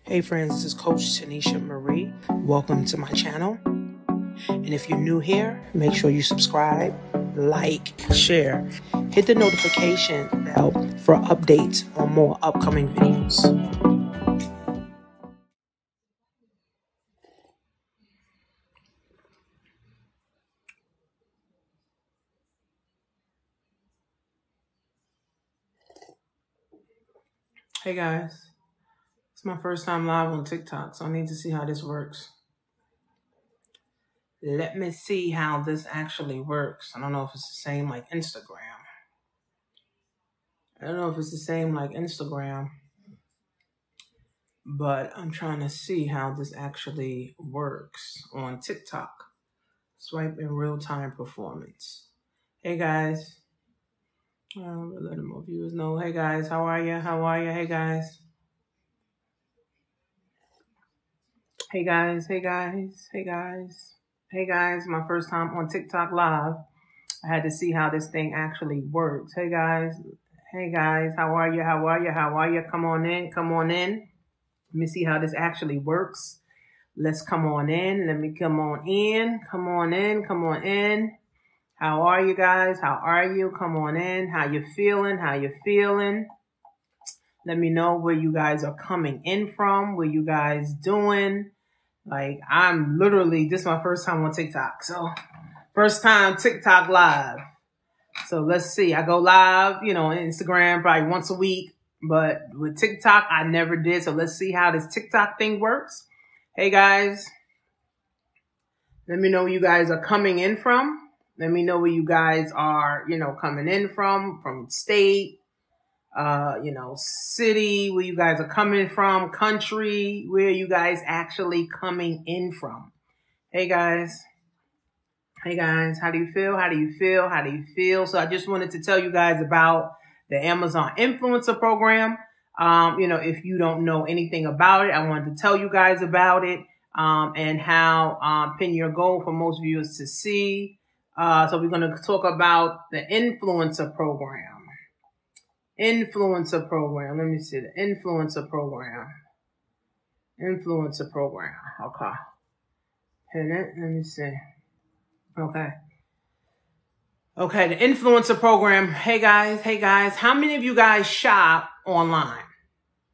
Hey friends, this is Coach Tanisha Marie. Welcome to my channel. And if you're new here, make sure you subscribe, like, share. Hit the notification bell for updates on more upcoming videos. Hey guys, it's my first time live on TikTok, so I need to see how this works. Let me see how this actually works. I don't know if it's the same like Instagram. But I'm trying to see how this actually works on TikTok. Swipe in real-time performance. Hey guys. Let more viewers know. Hey guys, how are you? Hey guys. Hey guys, my first time on TikTok live. I had to see how this thing actually works. Hey guys, how are you? Come on in. Let me see how this actually works. Let's come on in. Let me come on in. Come on in. How are you guys? How are you? Come on in. How you feeling? Let me know where you guys are coming in from. Where you guys doing? Like, I'm literally, this is my first time on TikTok. So, first time TikTok live. So, let's see. I go live, on Instagram probably once a week. But with TikTok, I never did. So, let's see how this TikTok thing works. Hey, guys. Let me know where you guys are coming in from. Let me know where you guys are, coming in from state, city, where you guys are coming from, country, where you guys actually coming in from. Hey guys, how do you feel? So I just wanted to tell you guys about the Amazon Influencer Program. If you don't know anything about it, I wanted to tell you guys about it, and how, pin your goal for most viewers to see. So we're going to talk about the Influencer Program. Let me see the Influencer Program. Okay. Hit it. Let me see. Okay. The Influencer Program. Hey guys. How many of you guys shop online?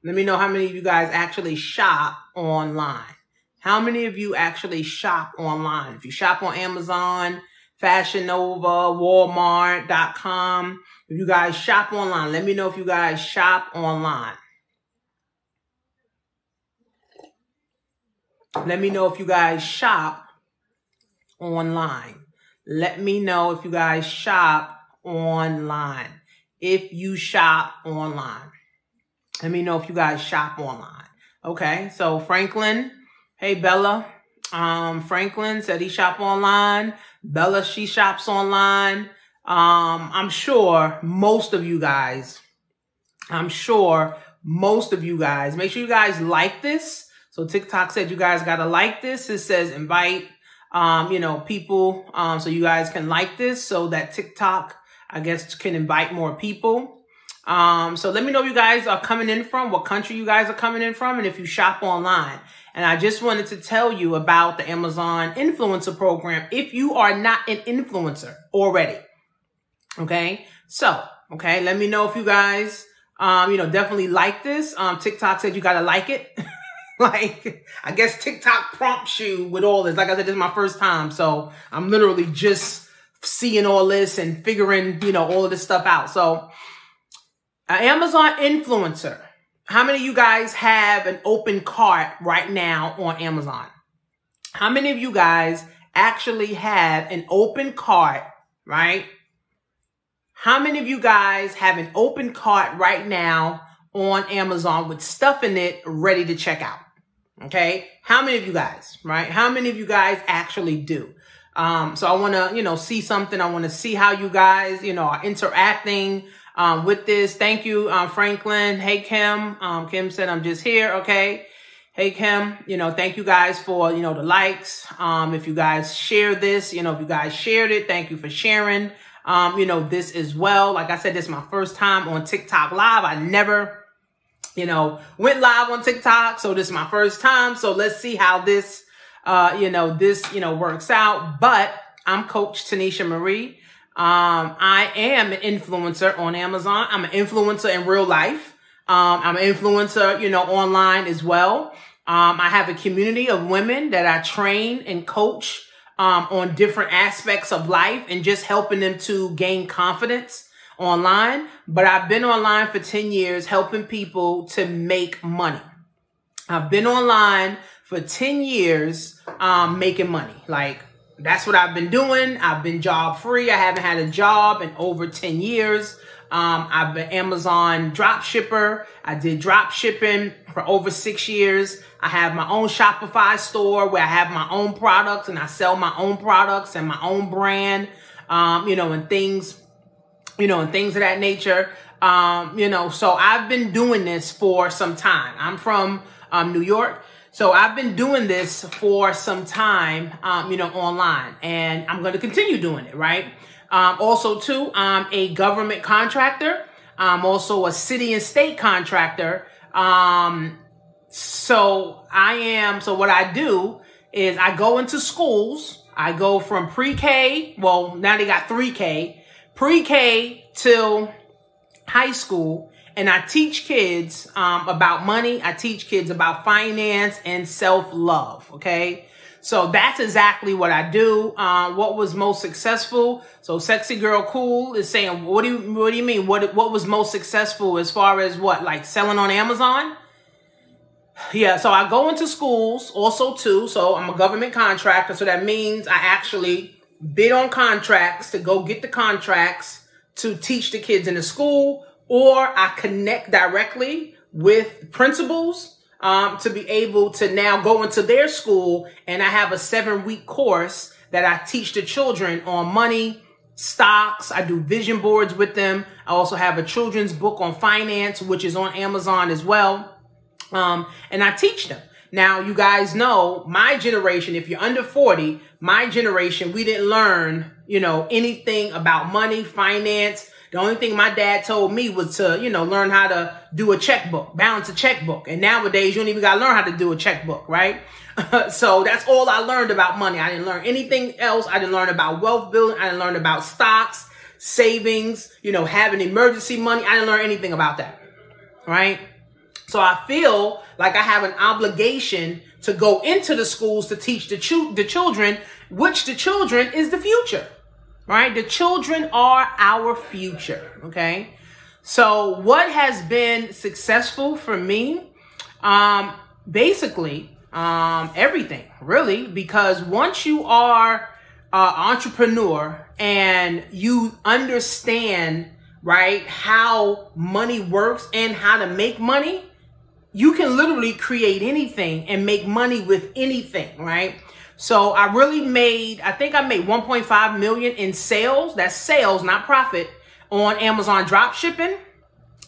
Let me know how many of you guys actually shop online. How many of you actually shop online? If you shop on Amazon, Fashion Nova, Walmart.com. If you guys shop online, let me know if you guys shop online. Let me know if you guys shop online. Let me know if you guys shop online. If you shop online. Let me know if you guys shop online. Okay, so Franklin. Hey, Bella. Franklin said he shop online. Bella, she shops online. I'm sure most of you guys, make sure you guys like this. So TikTok said you guys got to like this. It says invite, people, so you guys can like this so that TikTok, I guess, can invite more people. So let me know you guys are coming in from, what country you guys are coming in from, and if you shop online. And I just wanted to tell you about the Amazon Influencer Program if you are not an influencer already. Okay. So, let me know if you guys, definitely like this. TikTok said you got to like it. Like, I guess TikTok prompts you with all this. Like I said, this is my first time. So I'm literally just seeing all this and figuring, all of this stuff out. So Amazon Influencer. How many of you guys have an open cart right now on Amazon? How many of you guys actually have an open cart, right? How many of you guys have an open cart right now on Amazon with stuff in it ready to check out? Okay. How many of you guys, right? How many of you guys actually do? So I want to, see something. I want to see how you guys, are interacting with this. Thank you, Franklin. Hey, Kim. Kim said, I'm just here. Okay. Hey, Kim, thank you guys for, the likes. If you guys share this, if you guys shared it, thank you for sharing, this as well. Like I said, this is my first time on TikTok live. I never went live on TikTok. So this is my first time. So let's see how this, works out. But I'm Coach Tanisha Marie. I am an influencer on Amazon. I'm an influencer in real life. I'm an influencer, online as well. I have a community of women that I train and coach, on different aspects of life and just helping them to gain confidence online. But I've been online for 10 years helping people to make money. I've been online for 10 years, making money. Like, that's what I've been doing. I've been job free. I haven't had a job in over 10 years. I've been Amazon drop shipper. I did drop shipping for over 6 years. I have my own Shopify store where I have my own products and I sell my own products and my own brand, and things of that nature. So I've been doing this for some time. I'm from, New York. So I've been doing this for some time, online, and I'm going to continue doing it, right? Also too, I'm a government contractor. I'm also a city and state contractor. So what I do is I go into schools. I go from pre-K. Well, now they got 3K, pre-K till high school. And I teach kids, about money. I teach kids about finance and self-love. Okay. So that's exactly what I do. What was most successful? So Sexy Girl Cool is saying, what do you mean? What was most successful as far as what? Like selling on Amazon? Yeah, so I go into schools also too. So I'm a government contractor. So that means I actually bid on contracts to go get the contracts to teach the kids in the school, or I connect directly with principals to be able to now go into their school. And I have a 7-week course that I teach the children on money, stocks. I do vision boards with them. I also have a children's book on finance, which is on Amazon as well. And I teach them. Now, you guys know my generation, if you're under 40, my generation, we didn't learn, anything about money, finance. The only thing my dad told me was to, learn how to do a checkbook, balance a checkbook. And nowadays, you don't even got to learn how to do a checkbook, right? So that's all I learned about money. I didn't learn anything else. I didn't learn about wealth building. I didn't learn about stocks, savings, having emergency money. I didn't learn anything about that, right? So I feel like I have an obligation to go into the schools to teach the children, which the children is the future, right? The children are our future, okay? So what has been successful for me? Basically, everything, really, because once you are an entrepreneur and you understand, right, how money works and how to make money, you can literally create anything and make money with anything, right? So I made 1.5 million in sales. That's sales, not profit, on Amazon drop shipping.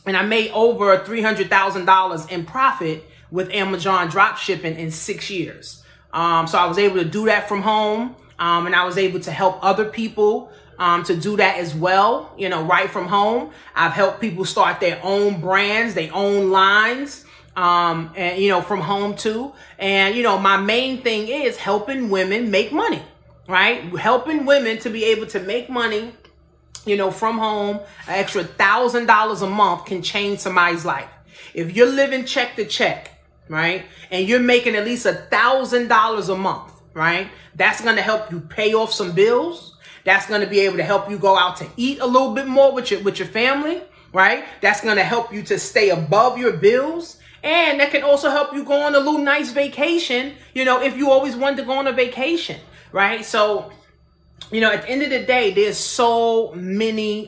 And I made over $300,000 in profit with Amazon drop shipping in 6 years. So I was able to do that from home. And I was able to help other people to do that as well, right from home. I've helped people start their own brands, their own lines. And, from home too. And, my main thing is helping women make money, right? Helping women to be able to make money, from home. An extra $1,000 a month can change somebody's life. If you're living check to check, right? And you're making at least $1,000 a month, right? That's going to help you pay off some bills. That's going to be able to help you go out to eat a little bit more with your family, right? That's going to help you to stay above your bills. And that can also help you go on a little nice vacation, if you always wanted to go on a vacation, right? So, at the end of the day, there's so many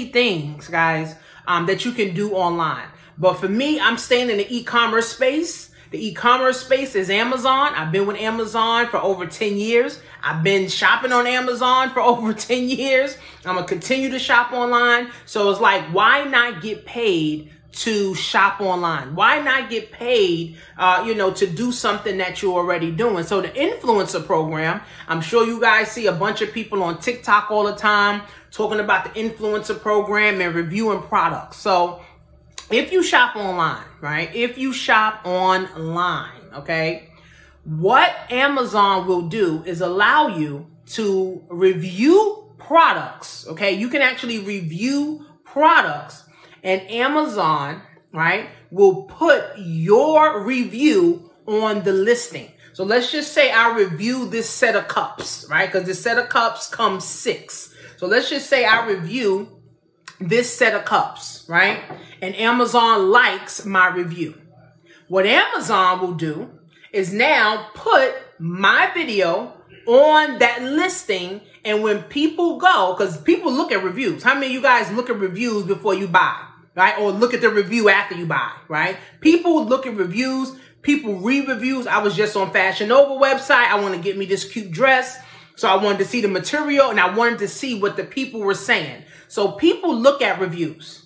things, guys, that you can do online. But for me, I'm staying in the e-commerce space. The e-commerce space is Amazon. I've been with Amazon for over 10 years. I've been shopping on Amazon for over 10 years. I'm going to continue to shop online. So it's like, why not get paid to shop online? Why not get paid, to do something that you're already doing? So the influencer program, I'm sure you guys see a bunch of people on TikTok all the time talking about the influencer program and reviewing products. So if you shop online, right? If you shop online, okay, what Amazon will do is allow you to review products, okay? You can actually review products, and Amazon, right, will put your review on the listing. So let's just say I review this set of cups, right? Because this set of cups comes 6. So let's just say I review this set of cups, right? And Amazon likes my review. What Amazon will do is now put my video on that listing. And when people go, because people look at reviews. How many of you guys look at reviews before you buy, right? Or look at the review after you buy, right? People look at reviews. People read reviews. I was just on Fashion Nova website. I want to get me this cute dress. So I wanted to see the material, and I wanted to see what the people were saying. So people look at reviews.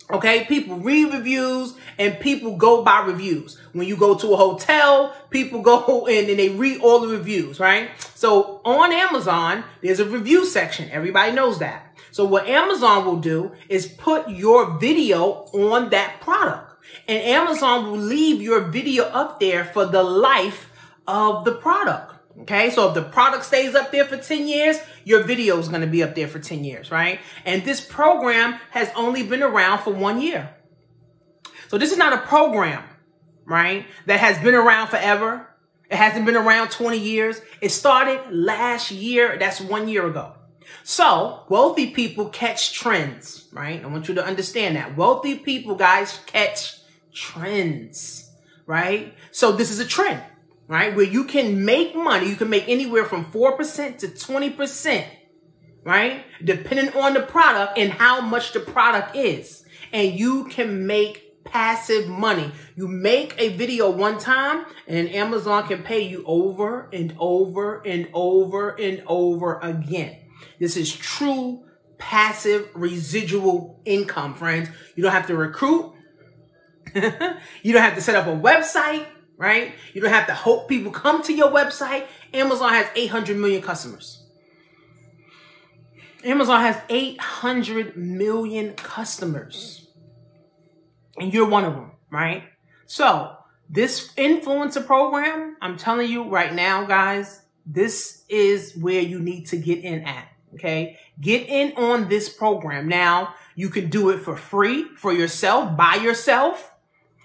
Okay, people read reviews and people go by reviews. When you go to a hotel, people go in and they read all the reviews, right? So on Amazon, there's a review section. Everybody knows that. So what Amazon will do is put your video on that product. And Amazon will leave your video up there for the life of the product. Okay, so if the product stays up there for 10 years, your video is going to be up there for 10 years, right? And this program has only been around for 1 year. So this is not a program, right, that has been around forever. It hasn't been around 20 years. It started last year. That's 1 year ago. So wealthy people catch trends, right? I want you to understand that. Wealthy people, guys, catch trends, right? So this is a trend, right? Where you can make money. You can make anywhere from 4% to 20%, right? Depending on the product and how much the product is. And you can make passive money. You make a video one time and Amazon can pay you over and over and over and over again. This is true passive residual income, friends. You don't have to recruit. You don't have to set up a website, right? You don't have to hope people come to your website. Amazon has 800 million customers. Amazon has 800 million customers. And you're one of them, right? So this influencer program, I'm telling you right now, guys, this is where you need to get in at, okay? Get in on this program. Now, you can do it for free for yourself, by yourself.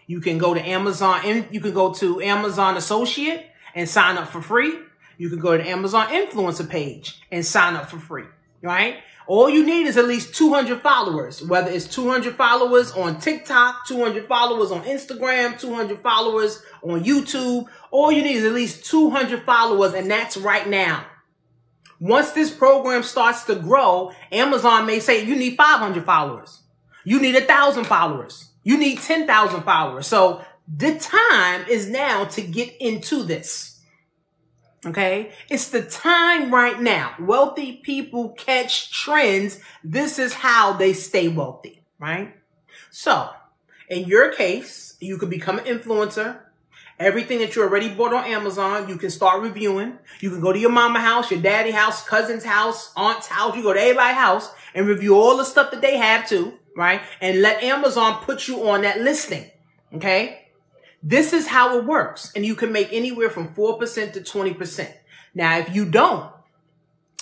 You can go to Amazon and you can go to Amazon Associate and sign up for free. You can go to the Amazon Influencer page and sign up for free, right? All you need is at least 200 followers, whether it's 200 followers on TikTok, 200 followers on Instagram, 200 followers on YouTube. All you need is at least 200 followers, and that's right now. Once this program starts to grow, Amazon may say you need 500 followers. You need 1,000 followers. You need 10,000 followers. So the time is now to get into this. Okay. It's the time right now. Wealthy people catch trends. This is how they stay wealthy, right? So in your case, you could become an influencer. Everything that you already bought on Amazon, you can start reviewing. You can go to your mama house, your daddy house, cousin's house, aunt's house. You go to everybody's house and review all the stuff that they have too, right? And let Amazon put you on that listing, okay? This is how it works. And you can make anywhere from 4% to 20%. Now, if you don't,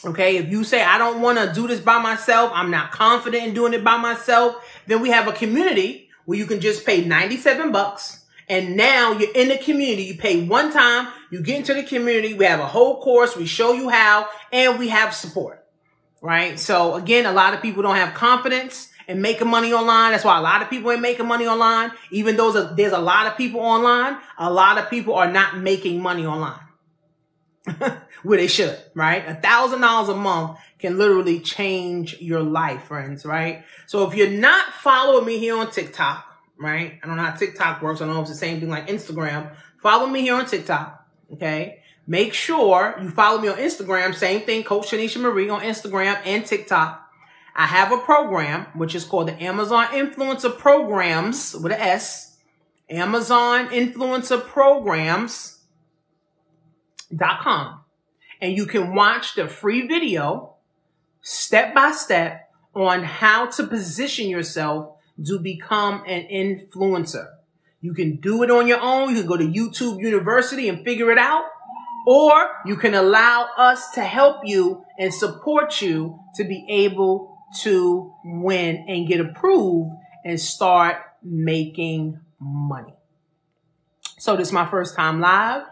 okay, if you say, I don't want to do this by myself, I'm not confident in doing it by myself, then we have a community where you can just pay $97. And now you're in the community. You pay one time, you get into the community. We have a whole course. We show you how, and we have support, right? So again, a lot of people don't have confidence in making money online. That's why a lot of people ain't making money online. Even though there's a lot of people online, a lot of people are not making money online where they should, right? $1,000 a month can literally change your life, friends, right? So if you're not following me here on TikTok, right? I don't know how TikTok works. I don't know if it's the same thing like Instagram. Follow me here on TikTok, okay? Make sure you follow me on Instagram. Same thing, Coach Shanisha Marie on Instagram and TikTok. I have a program, which is called the Amazon Influencer Programs with an S. Amazon Influencer Programs.com. And you can watch the free video step by step on how to position yourself to become an influencer. You can do it on your own. You can go to YouTube University and figure it out. Or you can allow us to help you and support you to be able to win and get approved and start making money. So this is my first time live.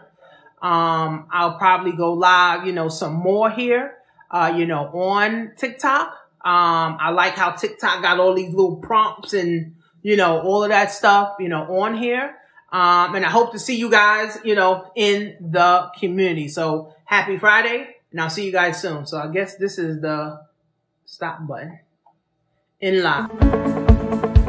I'll probably go live, some more here, on TikTok. I like how TikTok got all these little prompts and, all of that stuff, on here. And I hope to see you guys, in the community. So happy Friday, and I'll see you guys soon. So I guess this is the stop button in live.